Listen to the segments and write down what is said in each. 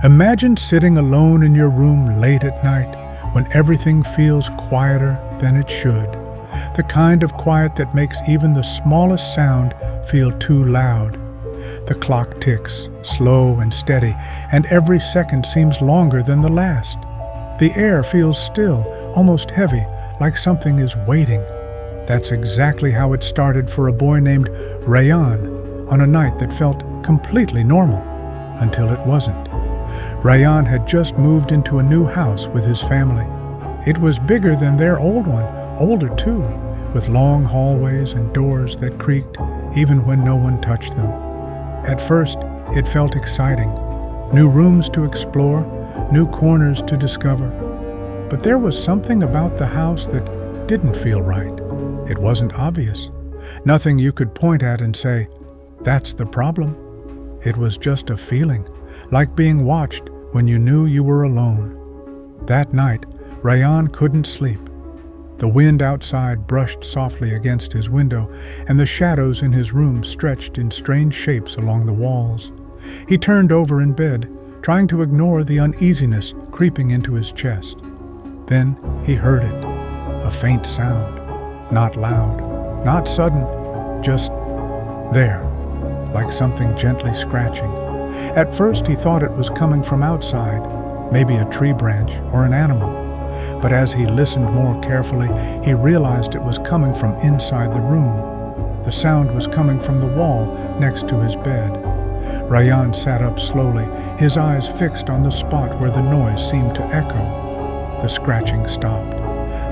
Imagine sitting alone in your room late at night when everything feels quieter than it should. The kind of quiet that makes even the smallest sound feel too loud. The clock ticks, slow and steady, and every second seems longer than the last. The air feels still, almost heavy, like something is waiting. That's exactly how it started for a boy named Rayan on a night that felt completely normal, until it wasn't. Rayan had just moved into a new house with his family. It was bigger than their old one, older too, with long hallways and doors that creaked even when no one touched them. At first, it felt exciting. New rooms to explore, new corners to discover. But there was something about the house that didn't feel right. It wasn't obvious. Nothing you could point at and say, "That's the problem." It was just a feeling, like being watched when you knew you were alone. That night, Rayan couldn't sleep. The wind outside brushed softly against his window, and the shadows in his room stretched in strange shapes along the walls. He turned over in bed, trying to ignore the uneasiness creeping into his chest. Then he heard it, a faint sound, not loud, not sudden, just there, like something gently scratching. At first he thought it was coming from outside, maybe a tree branch or an animal. But as he listened more carefully, he realized it was coming from inside the room. The sound was coming from the wall next to his bed. Rayan sat up slowly, his eyes fixed on the spot where the noise seemed to echo. The scratching stopped.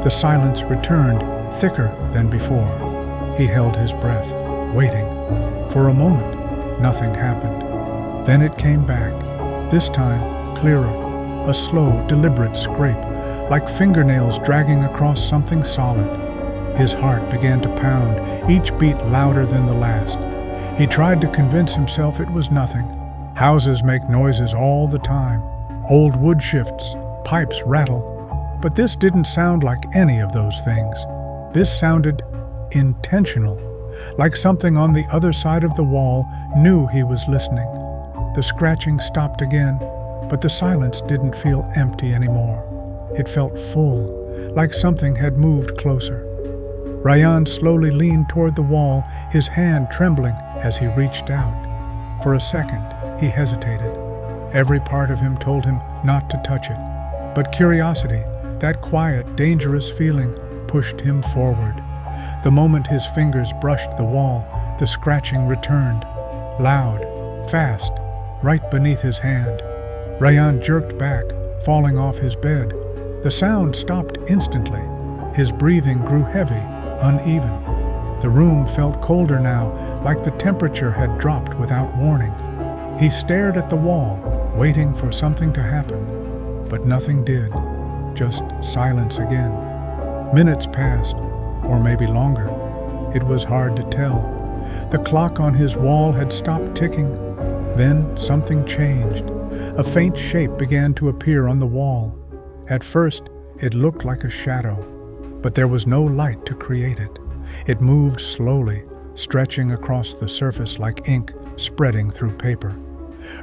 The silence returned, thicker than before. He held his breath, waiting. For a moment, nothing happened. Then it came back, this time clearer, a slow, deliberate scrape, like fingernails dragging across something solid. His heart began to pound, each beat louder than the last. He tried to convince himself it was nothing. Houses make noises all the time. Old wood shifts, pipes rattle. But this didn't sound like any of those things. This sounded intentional, like something on the other side of the wall knew he was listening. The scratching stopped again, but the silence didn't feel empty anymore. It felt full, like something had moved closer. Rayan slowly leaned toward the wall, his hand trembling as he reached out. For a second, he hesitated. Every part of him told him not to touch it. But curiosity, that quiet, dangerous feeling, pushed him forward. The moment his fingers brushed the wall, the scratching returned, loud, fast, right beneath his hand. Rayan jerked back, falling off his bed. The sound stopped instantly. His breathing grew heavy, uneven. The room felt colder now, like the temperature had dropped without warning. He stared at the wall, waiting for something to happen. But nothing did, just silence again. Minutes passed, or maybe longer. It was hard to tell. The clock on his wall had stopped ticking. Then something changed. A faint shape began to appear on the wall. At first, it looked like a shadow, but there was no light to create it. It moved slowly, stretching across the surface like ink spreading through paper.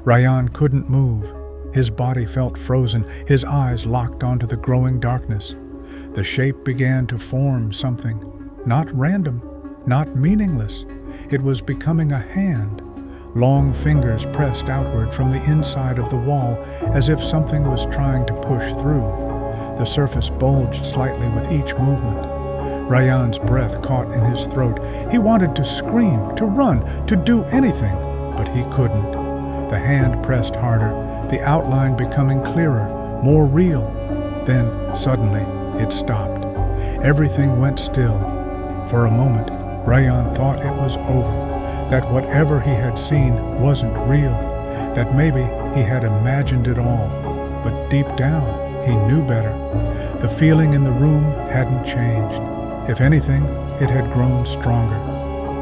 Rayan couldn't move. His body felt frozen, his eyes locked onto the growing darkness. The shape began to form something, not random, not meaningless. It was becoming a hand. Long fingers pressed outward from the inside of the wall as if something was trying to push through. The surface bulged slightly with each movement. Rayan's breath caught in his throat. He wanted to scream, to run, to do anything, but he couldn't. The hand pressed harder, the outline becoming clearer, more real. Then, suddenly, it stopped. Everything went still. For a moment, Rayan thought it was over. That whatever he had seen wasn't real, that maybe he had imagined it all. But deep down, he knew better. The feeling in the room hadn't changed. If anything, it had grown stronger.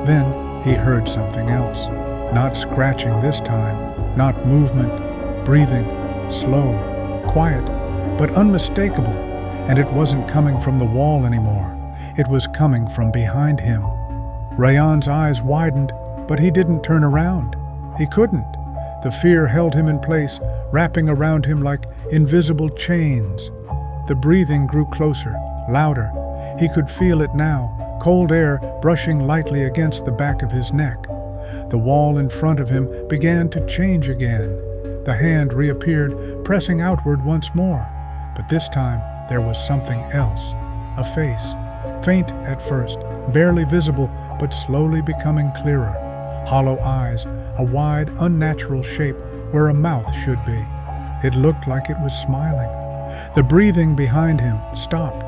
Then he heard something else. Not scratching this time, not movement, breathing, slow, quiet, but unmistakable. And it wasn't coming from the wall anymore. It was coming from behind him. Rayan's eyes widened, but he didn't turn around. He couldn't. The fear held him in place, wrapping around him like invisible chains. The breathing grew closer, louder. He could feel it now, cold air brushing lightly against the back of his neck. The wall in front of him began to change again. The hand reappeared, pressing outward once more. But this time, there was something else. A face, faint at first, barely visible, but slowly becoming clearer. Hollow eyes, a wide, unnatural shape where a mouth should be. It looked like it was smiling. The breathing behind him stopped.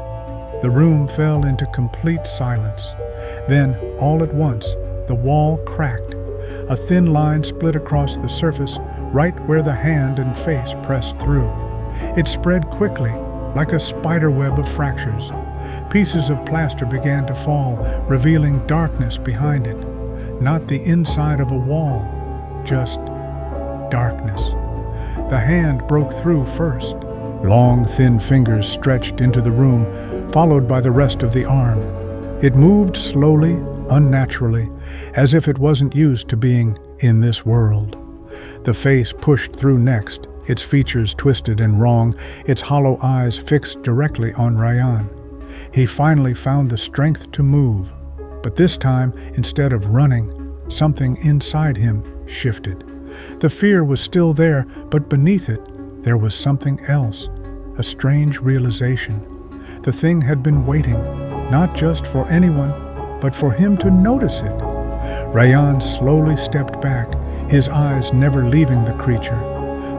The room fell into complete silence. Then, all at once, the wall cracked. A thin line split across the surface, right where the hand and face pressed through. It spread quickly, like a spider web of fractures. Pieces of plaster began to fall, revealing darkness behind it. Not the inside of a wall, just darkness. The hand broke through first. Long, thin fingers stretched into the room, followed by the rest of the arm. It moved slowly, unnaturally, as if it wasn't used to being in this world. The face pushed through next, its features twisted and wrong, its hollow eyes fixed directly on Rayyan. He finally found the strength to move. But this time, instead of running, something inside him shifted. The fear was still there, but beneath it, there was something else, a strange realization. The thing had been waiting, not just for anyone, but for him to notice it. Rayyan slowly stepped back, his eyes never leaving the creature.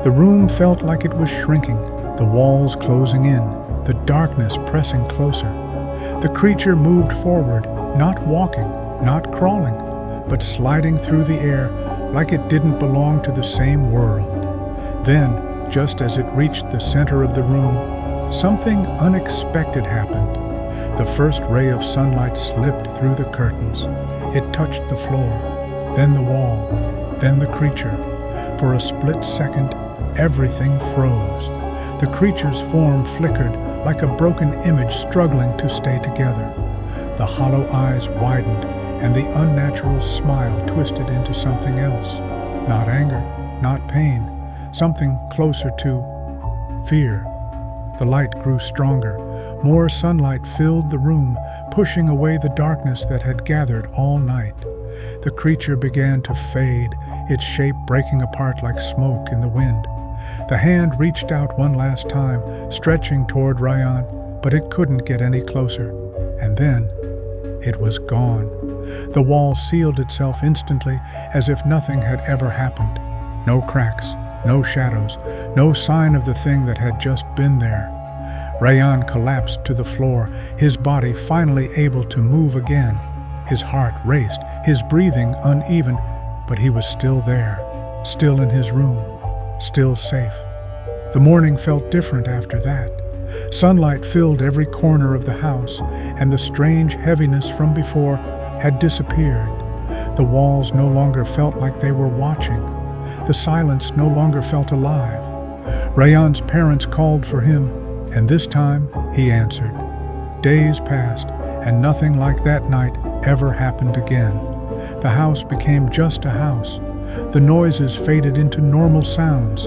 The room felt like it was shrinking, the walls closing in, the darkness pressing closer. The creature moved forward, not walking, not crawling, but sliding through the air like it didn't belong to the same world. Then, just as it reached the center of the room, something unexpected happened. The first ray of sunlight slipped through the curtains. It touched the floor, then the wall, then the creature. For a split second, everything froze. The creature's form flickered like a broken image struggling to stay together. The hollow eyes widened, and the unnatural smile twisted into something else. Not anger, not pain, something closer to fear. The light grew stronger. More sunlight filled the room, pushing away the darkness that had gathered all night. The creature began to fade, its shape breaking apart like smoke in the wind. The hand reached out one last time, stretching toward Rayyan, but it couldn't get any closer. And then, it was gone. The wall sealed itself instantly, as if nothing had ever happened. No cracks, no shadows, no sign of the thing that had just been there. Rayyan collapsed to the floor, his body finally able to move again. His heart raced, his breathing uneven, but he was still there, still in his room, still safe. The morning felt different after that. Sunlight filled every corner of the house, and the strange heaviness from before had disappeared. The walls no longer felt like they were watching. The silence no longer felt alive. Rayyan's parents called for him, and this time he answered. Days passed, and nothing like that night ever happened again. The house became just a house. The noises faded into normal sounds.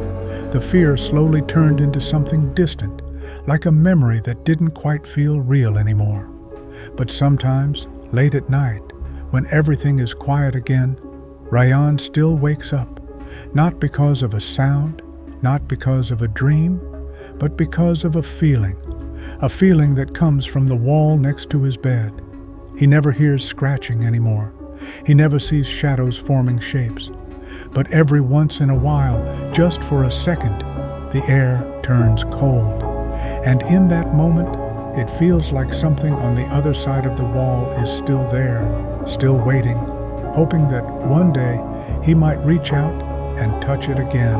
The fear slowly turned into something distant, like a memory that didn't quite feel real anymore. But sometimes, late at night, when everything is quiet again, Rayyan still wakes up, not because of a sound, not because of a dream, but because of a feeling that comes from the wall next to his bed. He never hears scratching anymore. He never sees shadows forming shapes. But every once in a while, just for a second, the air turns cold. And in that moment, it feels like something on the other side of the wall is still there, still waiting, hoping that one day he might reach out and touch it again.